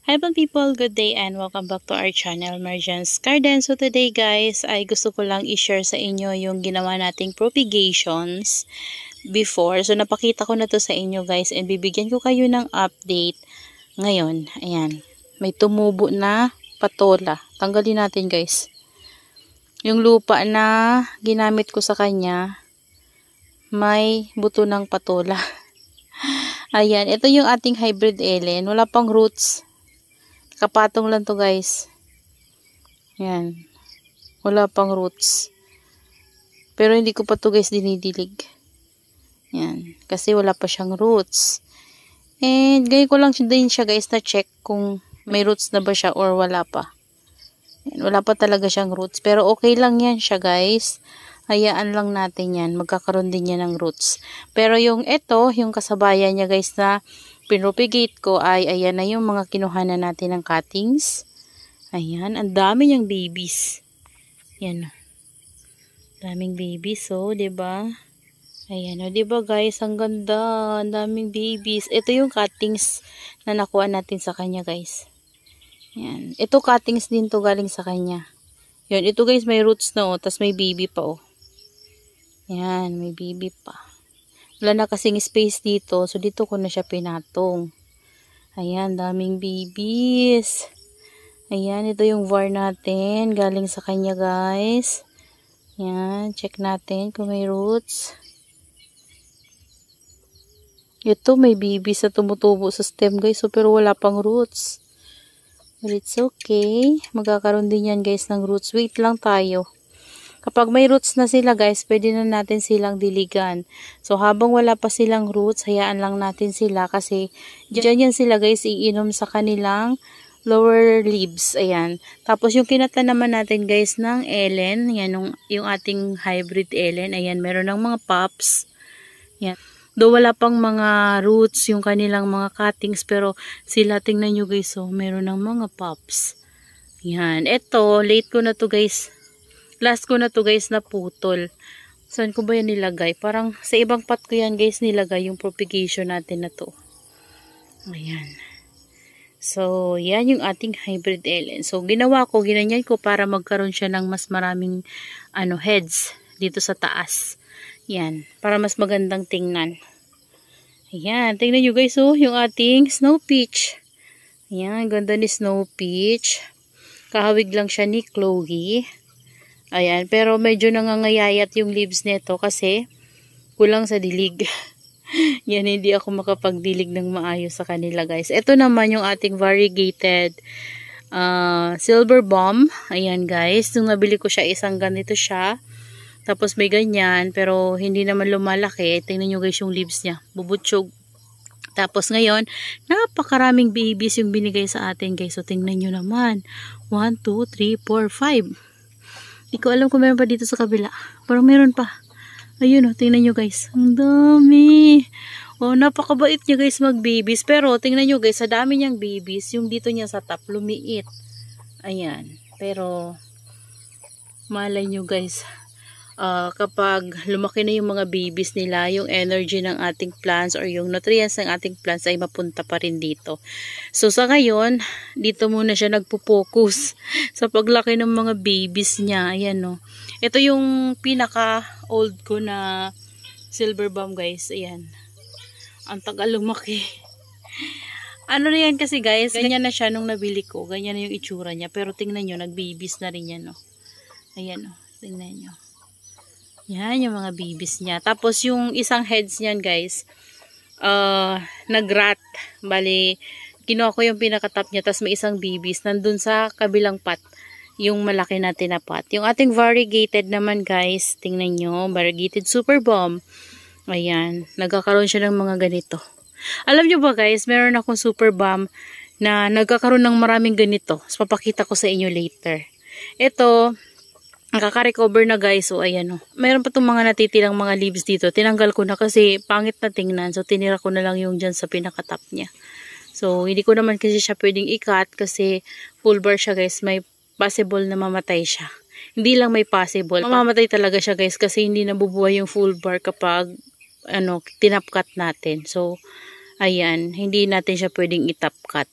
Hi people, good day and welcome back to our channel, Marjan's Garden. So today guys, ay gusto ko lang i-share sa inyo yung ginawa nating propagations before. So napakita ko na to sa inyo guys and bibigyan ko kayo ng update ngayon. Ayan, may tumubo na patola. Tanggalin natin guys. Yung lupa na ginamit ko sa kanya, may buto ng patola. Ayan, ito yung ating hybrid Ellen. Wala pang roots. Kapatong lang to guys. Yan. Wala pang roots. Pero hindi ko pa to guys dinidilig. Yan. Kasi wala pa siyang roots. And ganyan ko lang din siya guys na check kung may roots na ba siya or wala pa. Yan. Wala pa talaga siyang roots. Pero okay lang yan siya guys. Hayaan lang natin yan. Magkakaroon din yan ng roots. Pero yung ito, yung kasabayan niya guys na pinropagate ko ay ayan na yung mga kinuhanan natin ng cuttings. Ayan, ang dami niyang babies. Yan. Daming babies, so, 'di ba? Ayan, 'di ba guys, ang ganda, ang daming babies. Ito yung cuttings na nakuha natin sa kanya, guys. Yan. Ito cuttings din to galing sa kanya. Yan, ito guys, may roots na oh, tas may baby pa oh. Yan, may baby pa. Wala na kasing space dito. So, dito ko na siya pinatong. Ayan, daming babies. Ayan, ito yung var natin. Galing sa kanya, guys. Ayan, check natin kung may roots. Ito, may babies na tumutubo sa stem, guys. So, pero wala pang roots. But it's okay. Magkakaroon din yan, guys, ng roots. Wait lang tayo. Kapag may roots na sila guys, pwede na natin silang diligan. So habang wala pa silang roots, hayaan lang natin sila kasi dyan yan sila guys iinom sa kanilang lower leaves. Ayan. Tapos yung kinatanaman natin guys ng Ellen, yan yung ating hybrid Ellen. Ayan, meron ng mga pups. Yan. Though wala pang mga roots yung kanilang mga cuttings, pero sila tingnan nyo guys, so meron ng mga pups. Yan. Ito, late ko na to guys. Last ko na to guys na putol. Saan ko ba yan nilagay? Parang sa ibang pot ko yan guys nilagay yung propagation natin na to. Ayan. So, yan yung ating hybrid Ellen. So, ginawa ko, ginanyan ko para magkaroon siya ng mas maraming heads dito sa taas. Yan. Para mas magandang tingnan. Ayan. Tingnan nyo guys oh, yung ating snow peach. Ayan. Ganda ni snow peach. Kahawig lang siya ni Chloe. Ayan, pero medyo nangangayayat yung leaves nito kasi kulang sa dilig. Yan, hindi ako makapagdilig ng maayos sa kanila guys. Ito naman yung ating variegated silver bomb. Ayan guys, nung nabili ko siya, isang ganito siya. Tapos may ganyan, pero hindi naman lumalaki. Tingnan nyo guys yung leaves niya, bubutsyog. Tapos ngayon, napakaraming babies yung binigay sa atin guys. So tingnan nyo naman, 1, 2, 3, 4, 5. Hindi ko alam kung meron pa dito sa kabila. Parang meron pa. Ayun o, tingnan nyo guys. Ang dami. O, napakabait niya guys mag-babies. Pero, tingnan nyo guys, sa dami niyang babies, yung dito niya sa top, lumiit. Ayan. Pero, malay nyo guys, kapag lumaki na yung mga babies nila, yung energy ng ating plants or yung nutrients ng ating plants ay mapunta pa rin dito. So sa ngayon, dito muna siya nagpo-focus sa paglaki ng mga babies niya. Ayan no. Ito yung pinaka old ko na silver bomb guys. Ayan. Ang tagal lumaki. Ano na yan kasi guys, ganyan na siya nung nabili ko. Ganyan na yung itsura niya. Pero tingnan nyo, nag-babies na rin yan no. Ayan no. Tingnan nyo. Yan, yung mga babies niya. Tapos, yung isang heads niyan, guys, nag-rat. Bali, kinuha ko yung pinakatap niya, tapos may isang babies. Nandun sa kabilang pot, yung malaki natin na pot. Yung ating variegated naman, guys, tingnan nyo, variegated super bomb. Ayan, nagkakaroon siya ng mga ganito. Alam nyo ba, guys, meron akong super bomb na nagkakaroon ng maraming ganito. So, papakita ko sa inyo later. Ito, nakaka-recover na guys. So ayan o. Mayroon pa itong mga natitirang mga leaves dito. Tinanggal ko na kasi pangit na tingnan. So tinira ko na lang yung dyan sa pinakatap niya. So hindi ko naman kasi siya pwedeng i-cut kasi full bar siya guys. May possible na mamatay siya. Hindi lang may possible. Mamamatay talaga siya guys kasi hindi nabubuhay yung full bar kapag tinap cut natin. So ayan. Hindi natin siya pwedeng i-top cut.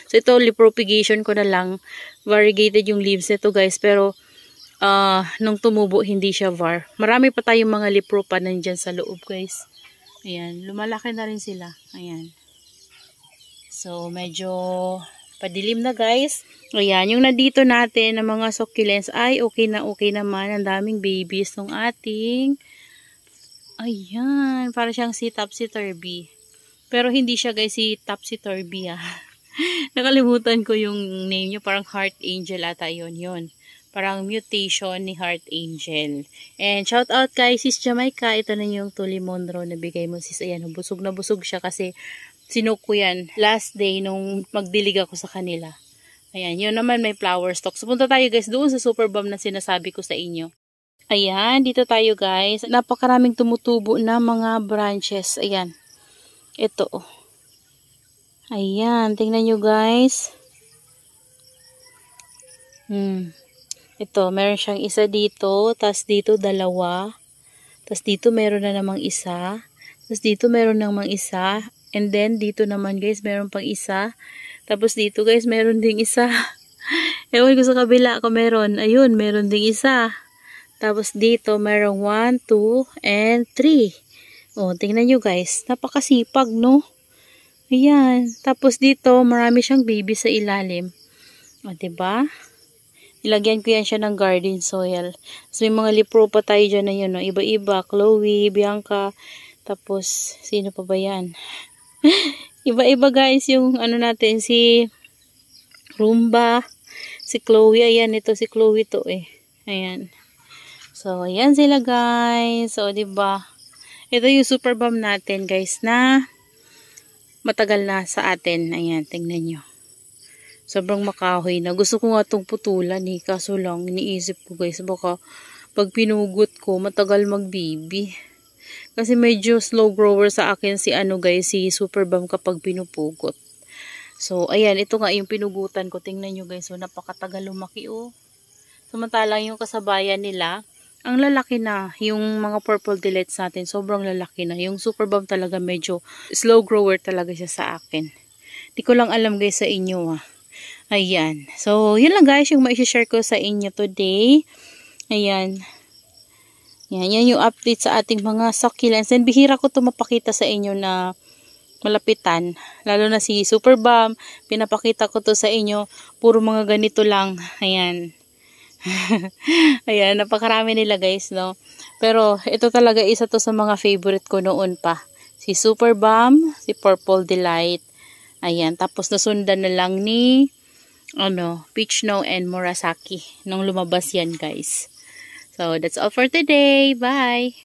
So, ito, lip propagation ko na lang. Variegated yung leaves nito, guys. Pero, nung tumubo, hindi siya var. Marami pa tayong mga lip pro pa nandyan sa loob, guys. Ayan. Lumalaki na rin sila. Ayan. So, medyo padilim na, guys. Ayan. Yung nandito natin na mga succulents ay okay naman. Ang daming babies ng ating. Ayan. Para siyang si topsy-turvy. Pero hindi siya, guys, si topsy-turvy, Nakalimutan ko yung name niya. Parang heart angel ata yun. Parang mutation ni heart angel. And shout out kay Sis Jamaica. Ito na yung Tuli Monroe na bigay mo, sis. Ayan. Busog na busog siya kasi sinok ko yan last day nung magdilig ako sa kanila. Ayan, yun naman may flower stalk. So, punta tayo, guys, doon sa super bomb na sinasabi ko sa inyo. Ayan, dito tayo, guys. Napakaraming tumutubo na mga branches. Ayan. Ito. Ayan, tingnan nyo, guys. Ito, meron siyang isa dito. Tas dito, dalawa. Tas dito, meron na namang isa. Tas dito, meron namang isa. And then, dito naman, guys, meron pang isa. Tapos dito, guys, meron ding isa. Ewan ko sa kabila kung meron. Ayun, meron ding isa. Tapos dito, meron 1, 2, and 3. O, tingnan nyo, guys. Napakasipag, no? Ayan. Tapos dito, marami siyang baby sa ilalim. O, diba? Ilagyan ko yan siya ng garden soil. Tapos may mga lipro pa tayo dyan na yun, no? Iba-iba. Chloe, Bianca. Tapos, sino pa ba yan? Iba-iba, guys, yung ano natin, si Rumba, si Chloe, ayan, ito si Chloe to ayan. So, ayan sila, guys. So, diba? Ito yung super bomb natin, guys, na matagal na sa atin. Ayan, tingnan nyo. Sobrang makahoy na. Gusto ko nga itong putulan, kaso lang, iniisip ko, guys, baka pag pinugot ko, matagal mag-baby. Kasi medyo slow grower sa akin si guys, si super bomb kapag pinupugot. So, ayan, ito nga yung pinugutan ko. Tingnan nyo, guys. So, napakatagal lumaki, Samantalang yung kasabayan nila, ang lalaki na. Yung mga purple delights natin, sobrang lalaki na. Yung super bomb talaga medyo slow grower talaga siya sa akin. Di ko lang alam, guys, sa inyo, Ayan. So, yun lang, guys, yung ma-share ko sa inyo today. Ayan. Yan yung update sa ating mga succulents. And bihira ko ito mapakita sa inyo na malapitan. Lalo na si super bomb. Pinapakita ko to sa inyo. Puro mga ganito lang. Ayan. Ayan, napakarami nila, guys, no? Pero ito talaga isa to sa mga favorite ko noon pa. Si super bomb, si purple delight. Ayan, tapos nasundan na lang ni peach snow and murasaki nung lumabas yan, guys. So, that's all for today. Bye!